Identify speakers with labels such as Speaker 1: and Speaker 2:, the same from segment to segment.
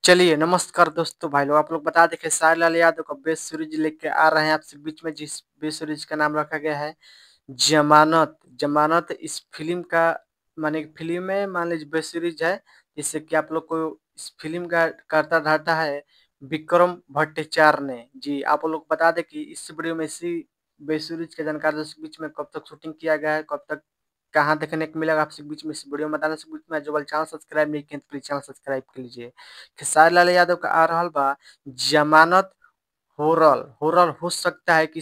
Speaker 1: चलिए नमस्कार दोस्तों भाई लोग, आप लोग बता दें खेसारी लाल यादव का बेस्ट सीरीज लेके आ रहे हैं आपसे बीच में, जिस बेस्ट सीरीज का नाम रखा गया है जमानत। जमानत इस फिल्म का माने फिल्म है, मान लीजिए बेस्ट सीरीज है। जिससे कि आप लोग को इस फिल्म का करता धरता है विक्रम भट्टाचार्य ने जी। आप लोग बता दें कि इस वीडियो में इसी बेस्ट सीरीज के जानकारी इस बीच में कब तक शूटिंग किया गया है, कब तक कहाँ देखने को मिलेगा, आपसे बीच में इस वीडियो में बताने से बीच में। जो वाला चैनल सब्सक्राइब नहीं किए तो प्लीज चैनल सब्सक्राइब कर लीजिए। खेसारी लाल यादव का आ रहल बा जमानत। होरल होरल हो सकता है कि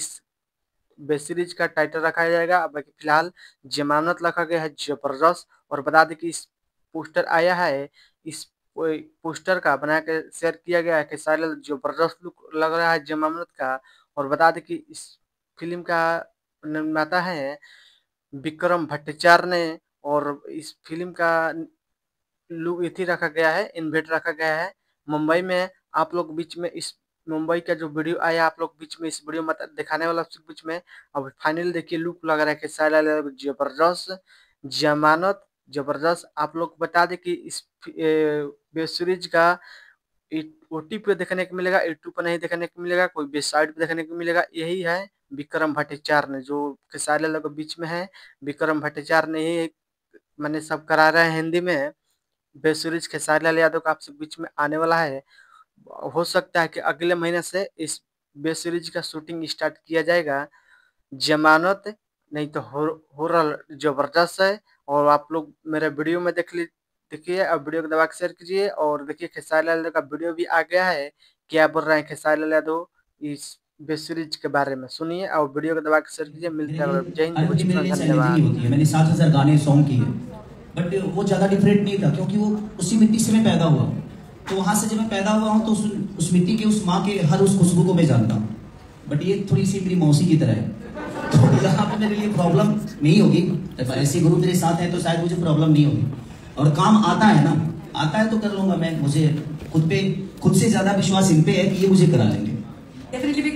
Speaker 1: वेब सीरीज का टाइटल रखा जाएगा, बाकी फिलहाल जमानत रखा गया है जबरदस्त। और बता दें कि इस पोस्टर आया है, इस पोस्टर का बना के शेयर किया गया है कि सारे जबरदस्त लुक लग रहा है जमानत का। और बता दें कि इस फिल्म का निर्माता है विक्रम भट्टाचार्य ने। और इस फिल्म का लुक इथी रखा गया है, इन्वेट रखा गया है मुंबई में। आप लोग बीच में इस मुंबई का जो वीडियो आया, आप लोग बीच में इस वीडियो में दिखाने वाला बीच में। अब फाइनल देखिए, लुक लग रहा है कि जबरदस्त जमानत जबरदस्त। आप लोग बता दें कि इस वेब सीरीज का ओटी पे देखने को मिलेगा, यूट्यूब पर नहीं देखने को मिलेगा, कोई वेबसाइट पे देखने को मिलेगा। यही है विक्रम भट्टाचार्य ने, जो खेसारी लाल के बीच में है। विक्रम भट्टाचार्य ने ही मैंने सब करा रहे हैं हिंदी में। वेब सीरीज खेसारी लाल यादव का आपसे बीच में आने वाला है। हो सकता है कि अगले महीने से इस वेब सीरीज का शूटिंग स्टार्ट किया जाएगा जमानत। नहीं तो होरल जबरदस्त है। और आप लोग मेरे वीडियो में देखिए, अब वीडियो को दबा के शेयर कीजिए। और देखिए खेसारी लाल यादव का वीडियो भी आ गया है, क्या बोल रहे हैं खेसारी लाल यादव इस वेब सीरीज के बारे में। सुनिए और वीडियो को दबा के शेयर कीजिए।
Speaker 2: मेरे
Speaker 1: मिलते
Speaker 2: लिए
Speaker 1: हैं, जय हिंद,
Speaker 2: अनंत मेरे
Speaker 1: बचपन,
Speaker 2: लिए सैलेरी नहीं
Speaker 1: धन्यवाद।
Speaker 2: होती है। मैंने 7,000 गाने सॉन्ग किए, बट वो ज़्यादा डिफरेंट नहीं था क्योंकि वो उसी मिट्टी से मैं पैदा हुआ। तो वहाँ से जब मैं पैदा हुआ हूँ तो उस मिट्टी के, उस माँ के हर उस खुशबू को मैं जानता हूँ। बट ये थोड़ी सी मेरी मौसी की तरह है, तो यहाँ पे मेरे लिए प्रॉब्लम नहीं होगी। जब ऐसे गुरु मेरे साथ हैं तो शायद मुझे प्रॉब्लम नहीं होगी। और काम आता है ना, आता है तो कर लूंगा मैं। मुझे खुद से ज़्यादा विश्वास इन पे है कि ये मुझे करा लेंगे।
Speaker 3: डेफिनेटली